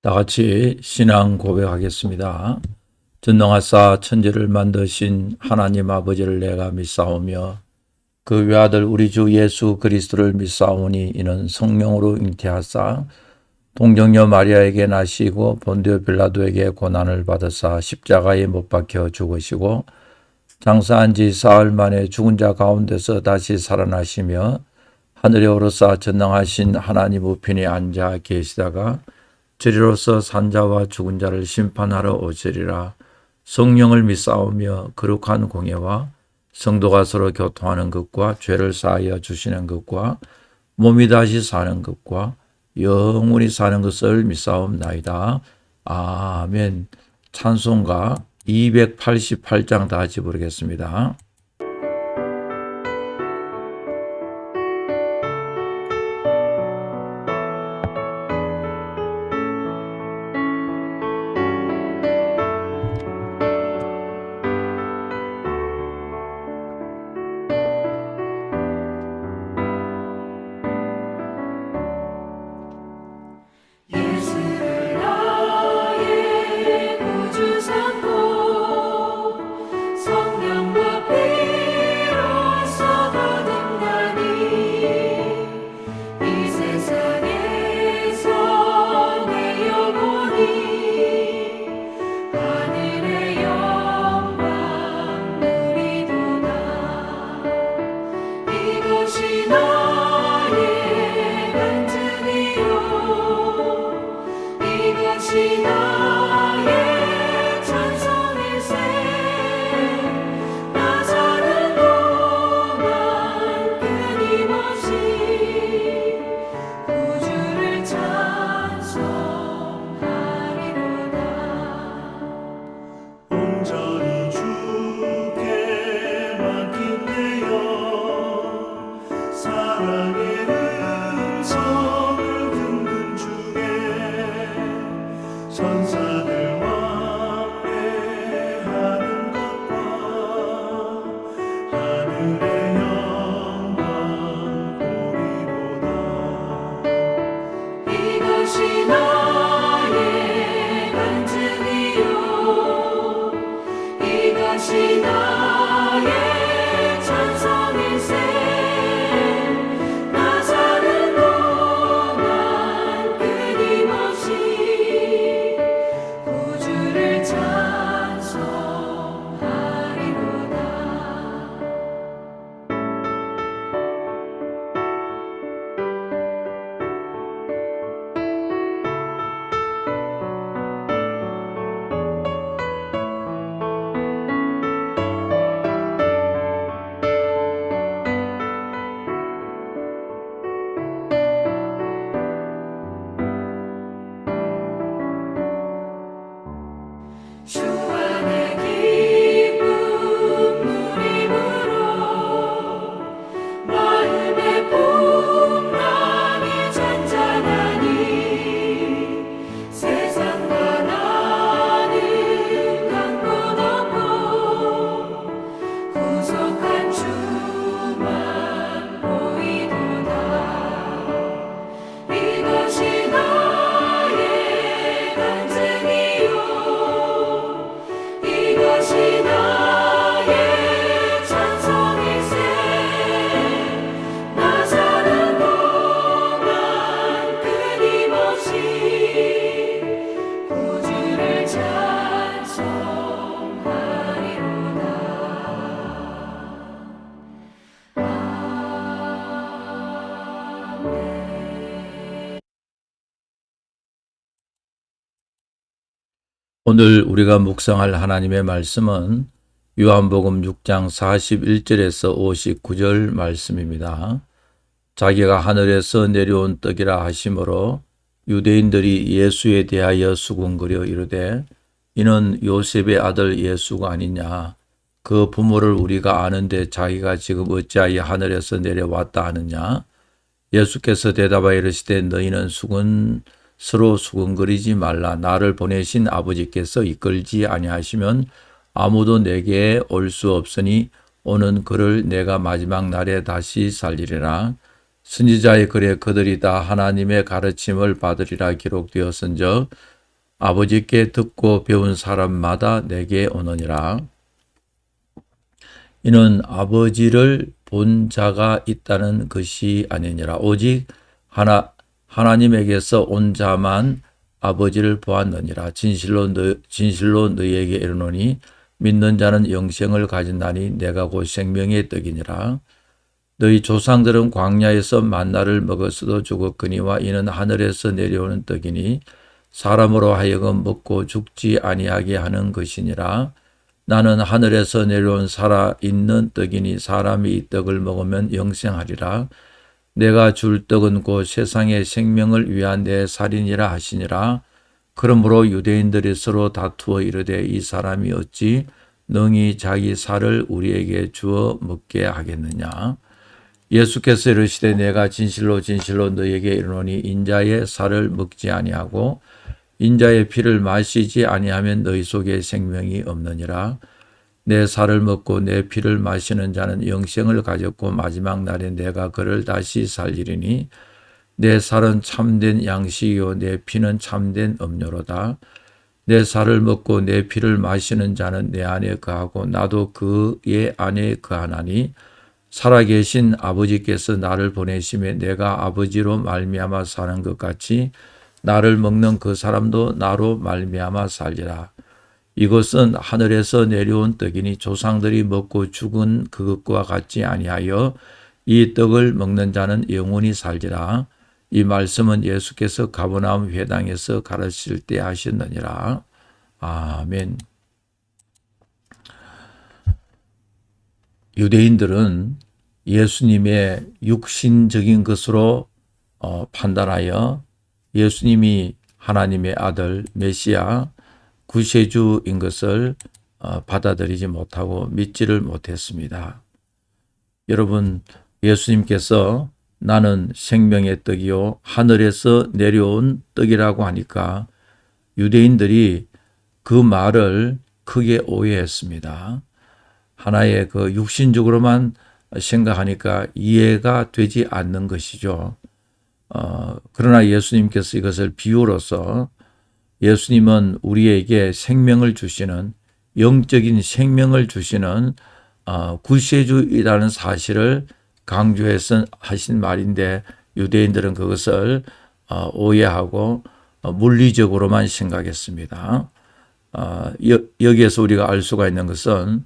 다 같이 신앙 고백하겠습니다. 전능하사 천지를 만드신 하나님 아버지를 내가 믿사오며 그 외아들 우리 주 예수 그리스도를 믿사오니 이는 성령으로 잉태하사 동정녀 마리아에게 나시고 본디오 빌라도에게 고난을 받으사 십자가에 못 박혀 죽으시고 장사한 지 사흘 만에 죽은 자 가운데서 다시 살아나시며 하늘에 오르사 전능하신 하나님 우편에 앉아 계시다가 저리로서 산자와 죽은 자를 심판하러 오시리라. 성령을 믿사오며 거룩한 공예와 성도가 서로 교통하는 것과 죄를 사하여 주시는 것과 몸이 다시 사는 것과 영원히 사는 것을 믿사옵나이다. 아멘. 찬송가 288장 다 같이 부르겠습니다. 오늘 우리가 묵상할 하나님의 말씀은 요한복음 6장 41절에서 59절 말씀입니다. 자기가 하늘에서 내려온 떡이라 하심으로 유대인들이 예수에 대하여 수군거려 이르되 이는 요셉의 아들 예수가 아니냐. 그 부모를 우리가 아는데 자기가 지금 어찌하여 하늘에서 내려왔다 하느냐. 예수께서 대답하여 이르시되 너희는 서로 수군거리지 말라. 나를 보내신 아버지께서 이끌지 아니하시면 아무도 내게 올 수 없으니 오는 그를 내가 마지막 날에 다시 살리리라. 선지자의 글에 그들이 다 하나님의 가르침을 받으리라 기록되었은즉 아버지께 듣고 배운 사람마다 내게 오느니라. 이는 아버지를 본 자가 있다는 것이 아니니라. 오직 하나님에게서 온 자만 아버지를 보았느니라. 진실로 너희에게 이르노니 믿는 자는 영생을 가진다니 내가 곧 생명의 떡이니라. 너희 조상들은 광야에서 만나를 먹었어도 죽었거니와 이는 하늘에서 내려오는 떡이니 사람으로 하여금 먹고 죽지 아니하게 하는 것이니라. 나는 하늘에서 내려온 살아있는 떡이니 사람이 이 떡을 먹으면 영생하리라. 내가 줄 떡은 곧 세상의 생명을 위한 내 살이니라 하시니라. 그러므로 유대인들이 서로 다투어 이르되 이 사람이 어찌 능히 자기 살을 우리에게 주어 먹게 하겠느냐. 예수께서 이르시되 내가 진실로 너희에게 이르노니 인자의 살을 먹지 아니하고 인자의 피를 마시지 아니하면 너희 속에 생명이 없느니라. 내 살을 먹고 내 피를 마시는 자는 영생을 가졌고 마지막 날에 내가 그를 다시 살리리니 내 살은 참된 양식이요 내 피는 참된 음료로다. 내 살을 먹고 내 피를 마시는 자는 내 안에 거하고 나도 그의 안에 거하나니 살아계신 아버지께서 나를 보내심에 내가 아버지로 말미암아 사는 것 같이 나를 먹는 그 사람도 나로 말미암아 살리라. 이것은 하늘에서 내려온 떡이니 조상들이 먹고 죽은 그것과 같지 아니하여 이 떡을 먹는 자는 영원히 살리라. 이 말씀은 예수께서 가버나움 회당에서 가르칠 때 하셨느니라. 아멘. 유대인들은 예수님의 육신적인 것으로 판단하여 예수님이 하나님의 아들 메시아 구세주인 것을 받아들이지 못하고 믿지를 못했습니다. 여러분, 예수님께서 나는 생명의 떡이요 하늘에서 내려온 떡이라고 하니까 유대인들이 그 말을 크게 오해했습니다. 하나의 그 육신적으로만 생각하니까 이해가 되지 않는 것이죠. 그러나 예수님께서 이것을 비유로서 예수님은 우리에게 생명을 주시는 영적인 생명을 주시는 구세주이라는 사실을 강조해서 하신 말인데 유대인들은 그것을 오해하고 물리적으로만 생각했습니다. 여기에서 우리가 알 수가 있는 것은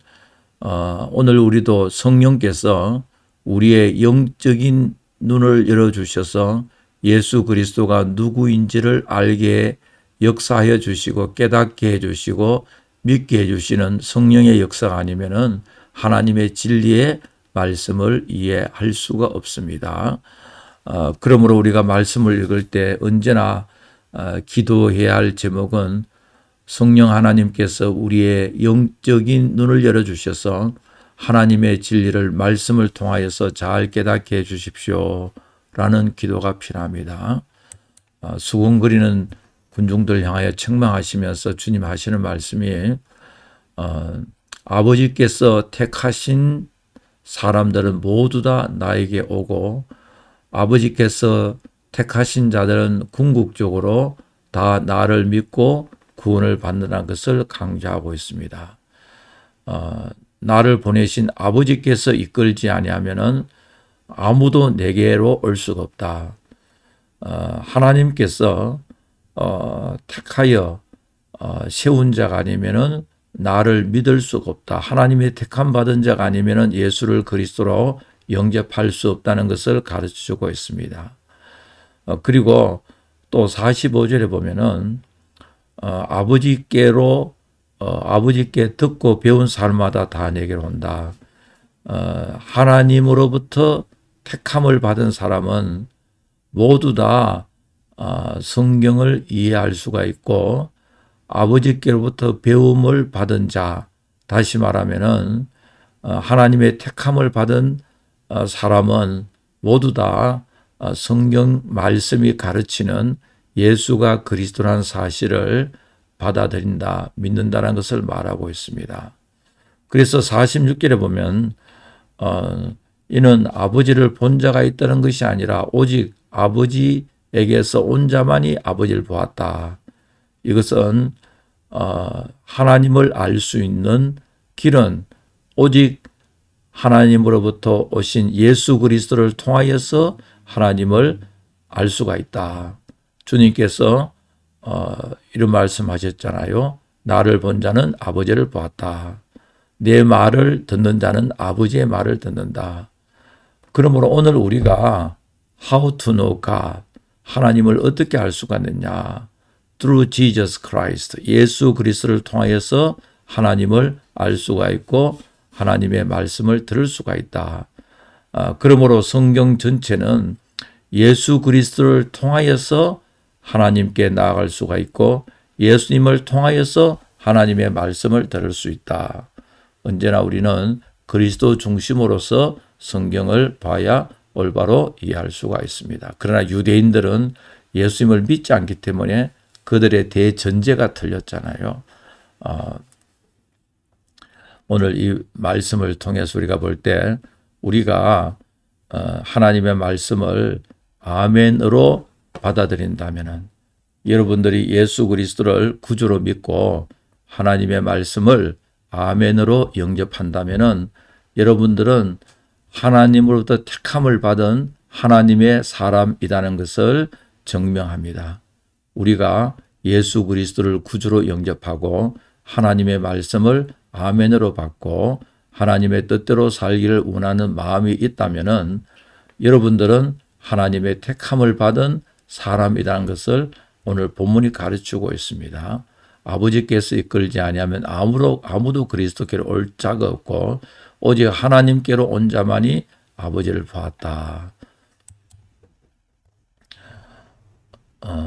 오늘 우리도 성령께서 우리의 영적인 눈을 열어주셔서 예수 그리스도가 누구인지를 알게 역사하여 주시고 깨닫게 해주시고 믿게 해주시는 성령의 역사가 아니면은 하나님의 진리의 말씀을 이해할 수가 없습니다. 그러므로 우리가 말씀을 읽을 때 언제나 기도해야 할 제목은 성령 하나님께서 우리의 영적인 눈을 열어주셔서 하나님의 진리를 말씀을 통하여서 잘 깨닫게 해주십시오 라는 기도가 필요합니다. 수군거리는 군중들 향하여 책망하시면서 주님 하시는 말씀이 아버지께서 택하신 사람들은 모두 다 나에게 오고 아버지께서 택하신 자들은 궁극적으로 다 나를 믿고 구원을 받는다는 것을 강조하고 있습니다. 나를 보내신 아버지께서 이끌지 아니하면은 아무도 내게로 올 수가 없다. 하나님께서 택하여 세운 자가 아니면은 나를 믿을 수가 없다. 하나님의 택함 받은 자가 아니면은 예수를 그리스도로 영접할 수 없다는 것을 가르쳐주고 있습니다. 그리고 또 45절에 보면은 아버지께 듣고 배운 사람마다 다 내게로 온다. 하나님으로부터 택함을 받은 사람은 모두 다 성경을 이해할 수가 있고 아버지께로부터 배움을 받은 자, 다시 말하면은 하나님의 택함을 받은 사람은 모두 다 성경 말씀이 가르치는 예수가 그리스도라는 사실을 받아들인다, 믿는다는 것을 말하고 있습니다. 그래서 46절에 보면 이는 아버지를 본 자가 있다는 것이 아니라 오직 아버지에게서 온 자만이 아버지를 보았다. 이것은 하나님을 알 수 있는 길은 오직 하나님으로부터 오신 예수 그리스도를 통하여서 하나님을 알 수가 있다. 주님께서 이런 말씀하셨잖아요. 나를 본 자는 아버지를 보았다. 내 말을 듣는 자는 아버지의 말을 듣는다. 그러므로 오늘 우리가 How to know God, 하나님을 어떻게 알 수가 있느냐? Through Jesus Christ, 예수 그리스도를 통하여서 하나님을 알 수가 있고 하나님의 말씀을 들을 수가 있다. 그러므로 성경 전체는 예수 그리스도를 통하여서 하나님께 나아갈 수가 있고 예수님을 통하여서 하나님의 말씀을 들을 수 있다. 언제나 우리는 그리스도 중심으로서 성경을 봐야 올바로 이해할 수가 있습니다. 그러나 유대인들은 예수님을 믿지 않기 때문에 그들의 대전제가 틀렸잖아요. 오늘 이 말씀을 통해서 우리가 볼 때 우리가 하나님의 말씀을 아멘으로 받아들인다면 여러분들이 예수 그리스도를 구주로 믿고 하나님의 말씀을 아멘으로 영접한다면 여러분들은 하나님으로부터 택함을 받은 하나님의 사람이라는 것을 증명합니다. 우리가 예수 그리스도를 구주로 영접하고 하나님의 말씀을 아멘으로 받고 하나님의 뜻대로 살기를 원하는 마음이 있다면 여러분들은 하나님의 택함을 받은 사람이라는 것을 오늘 본문이 가르치고 있습니다. 아버지께서 이끌지 아니하면 아무도 그리스도께로 올 자가 없고 오직 하나님께로 온 자만이 아버지를 보았다.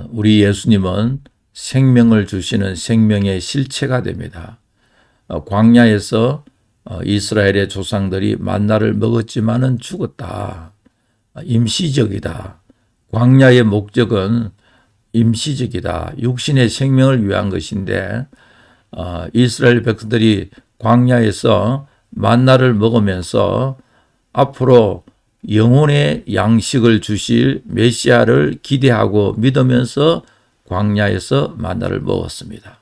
우리 예수님은 생명을 주시는 생명의 실체가 됩니다. 광야에서 이스라엘의 조상들이 만나를 먹었지만은 죽었다. 임시적이다. 광야의 목적은 임시적이다. 육신의 생명을 위한 것인데 이스라엘 백성들이 광야에서 만나를 먹으면서 앞으로 영혼의 양식을 주실 메시아를 기대하고 믿으면서 광야에서 만나를 먹었습니다.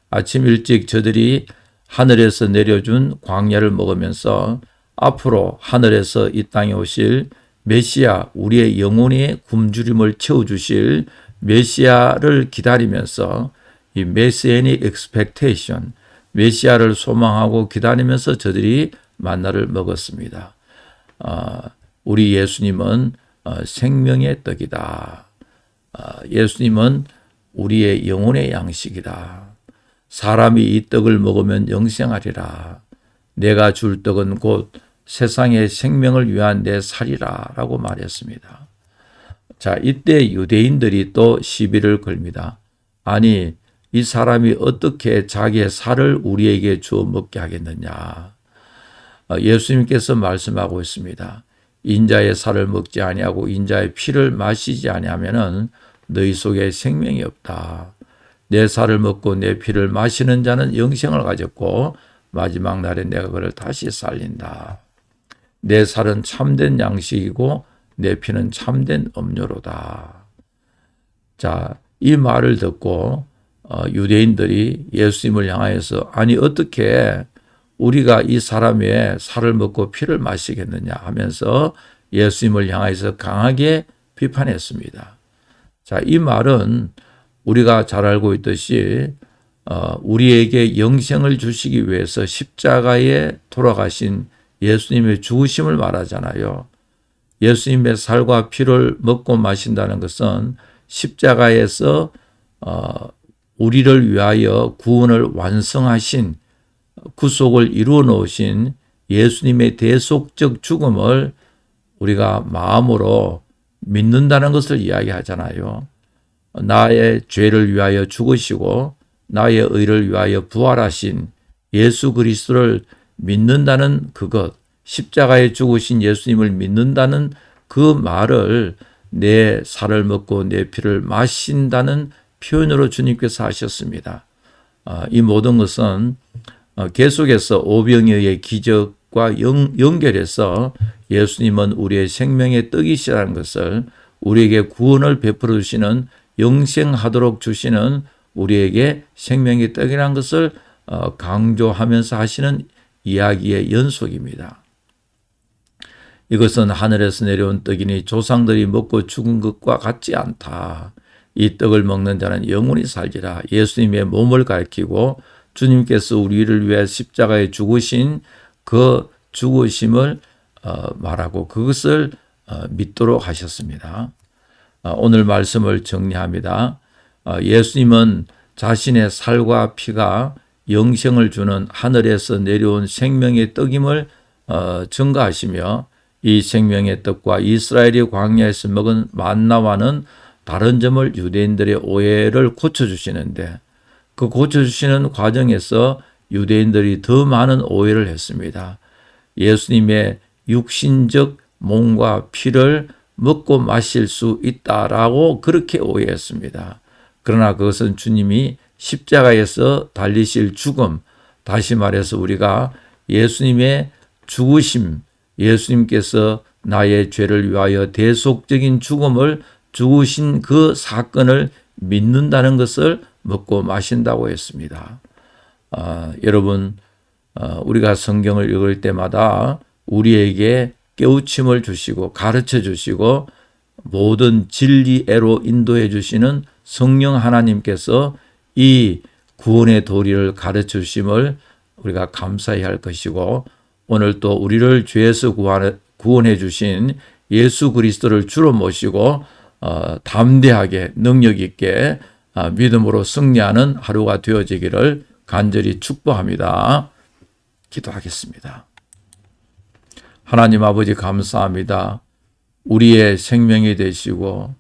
아침 일찍 저들이 하늘에서 내려준 광야를 먹으면서 앞으로 하늘에서 이 땅에 오실 메시아, 우리의 영혼의 굶주림을 채워주실 메시아를 기다리면서 이 메시아닉 expectation, 메시아를 소망하고 기다리면서 저들이 만나를 먹었습니다. 우리 예수님은 생명의 떡이다. 예수님은 우리의 영혼의 양식이다. 사람이 이 떡을 먹으면 영생하리라. 내가 줄 떡은 곧 세상의 생명을 위한 내 살이라 라고 말했습니다. 자, 이때 유대인들이 또 시비를 걸습니다. 아니, 이 사람이 어떻게 자기의 살을 우리에게 주어 먹게 하겠느냐. 예수님께서 말씀하고 있습니다. 인자의 살을 먹지 아니하고 인자의 피를 마시지 아니하면은 너희 속에 생명이 없다. 내 살을 먹고 내 피를 마시는 자는 영생을 가졌고 마지막 날에 내가 그를 다시 살린다. 내 살은 참된 양식이고 내 피는 참된 음료로다. 자, 이 말을 듣고 유대인들이 예수님을 향하여서 아니 어떻게 우리가 이 사람의 살을 먹고 피를 마시겠느냐 하면서 예수님을 향하여서 강하게 비판했습니다. 자, 이 말은 우리가 잘 알고 있듯이 우리에게 영생을 주시기 위해서 십자가에 돌아가신 예수님의 죽으심을 말하잖아요. 예수님의 살과 피를 먹고 마신다는 것은 십자가에서 우리를 위하여 구원을 완성하신 구속을 이루어 놓으신 예수님의 대속적 죽음을 우리가 마음으로 믿는다는 것을 이야기하잖아요. 나의 죄를 위하여 죽으시고 나의 의를 위하여 부활하신 예수 그리스도를 믿는다는 그것, 십자가에 죽으신 예수님을 믿는다는 그 말을 내 살을 먹고 내 피를 마신다는 표현으로 주님께서 하셨습니다. 이 모든 것은 계속해서 오병이어의 기적과 연결해서 예수님은 우리의 생명의 떡이시라는 것을 우리에게 구원을 베풀어 주시는 영생하도록 주시는 우리에게 생명의 떡이라는 것을 강조하면서 하시는 이야기의 연속입니다. 이것은 하늘에서 내려온 떡이니 조상들이 먹고 죽은 것과 같지 않다. 이 떡을 먹는 자는 영원히 살리라. 예수님의 몸을 가리키고 주님께서 우리를 위해 십자가에 죽으신 그 죽으심을 말하고 그것을 믿도록 하셨습니다. 오늘 말씀을 정리합니다. 예수님은 자신의 살과 피가 영생을 주는 하늘에서 내려온 생명의 떡임을 증거하시며 이 생명의 떡과 이스라엘이 광야에서 먹은 만나와는 다른 점을 유대인들의 오해를 고쳐주시는데 그 고쳐주시는 과정에서 유대인들이 더 많은 오해를 했습니다. 예수님의 육신적 몸과 피를 먹고 마실 수 있다라고 그렇게 오해했습니다. 그러나 그것은 주님이 십자가에서 달리실 죽음, 다시 말해서 우리가 예수님의 죽으심, 예수님께서 나의 죄를 위하여 대속적인 죽음을 죽으신 그 사건을 믿는다는 것을 먹고 마신다고 했습니다. 여러분, 우리가 성경을 읽을 때마다 우리에게 깨우침을 주시고 가르쳐 주시고 모든 진리애로 인도해 주시는 성령 하나님께서 이 구원의 도리를 가르쳐 주심을 우리가 감사해야 할 것이고 오늘 또 우리를 죄에서 구원해 주신 예수 그리스도를 주로 모시고 담대하게 능력 있게 믿음으로 승리하는 하루가 되어지기를 간절히 축복합니다. 기도하겠습니다. 하나님 아버지 감사합니다. 우리의 생명이 되시고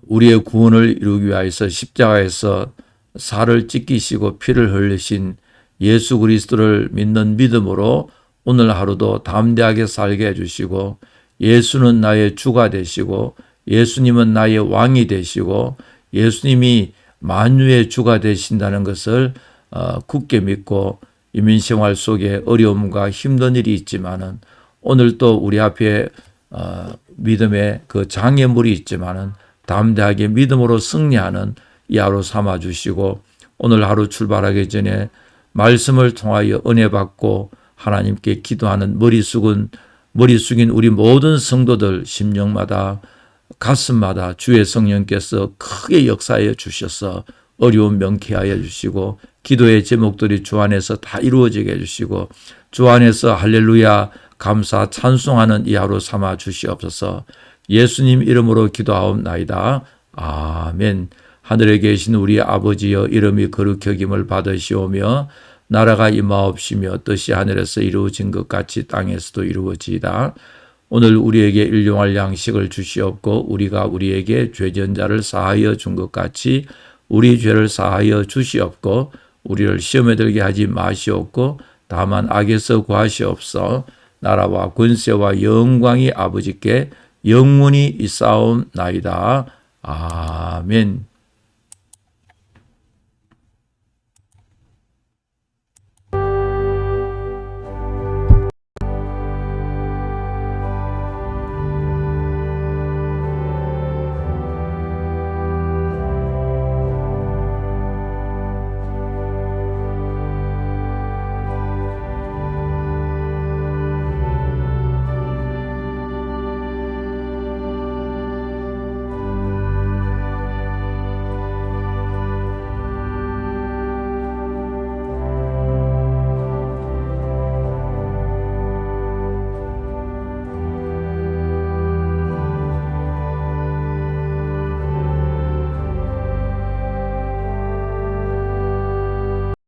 우리의 구원을 이루기 위하여서 십자가에서 살을 찢기시고 피를 흘리신 예수 그리스도를 믿는 믿음으로 오늘 하루도 담대하게 살게 해주시고 예수는 나의 주가 되시고 예수님은 나의 왕이 되시고 예수님이 만유의 주가 되신다는 것을 굳게 믿고 이민생활 속에 어려움과 힘든 일이 있지만은 오늘 또 우리 앞에 믿음의 그 장애물이 있지만은 담대하게 믿음으로 승리하는 이 하루 삼아 주시고 오늘 하루 출발하기 전에 말씀을 통하여 은혜 받고 하나님께 기도하는 머리 숙인 우리 모든 성도들 심령마다 가슴마다 주의 성령께서 크게 역사하여 주셔서 어려움 명쾌하여 주시고 기도의 제목들이 주 안에서 다 이루어지게 해주시고 주 안에서 할렐루야 감사 찬송하는 이 하루 삼아 주시옵소서. 예수님 이름으로 기도하옵나이다. 아멘. 하늘에 계신 우리 아버지여 이름이 거룩히 여김을 받으시오며 나라가 임하옵시며 뜻이 하늘에서 이루어진 것 같이 땅에서도 이루어지이다. 오늘 우리에게 일용할 양식을 주시옵고 우리가 우리에게 죄진 자를 사하여 준 것 같이 우리 죄를 사하여 주시옵고 우리를 시험에 들게 하지 마시옵고 다만 악에서 구하시옵소서. 나라와 권세와 영광이 아버지께 영원히 있사옵나이다. 아멘.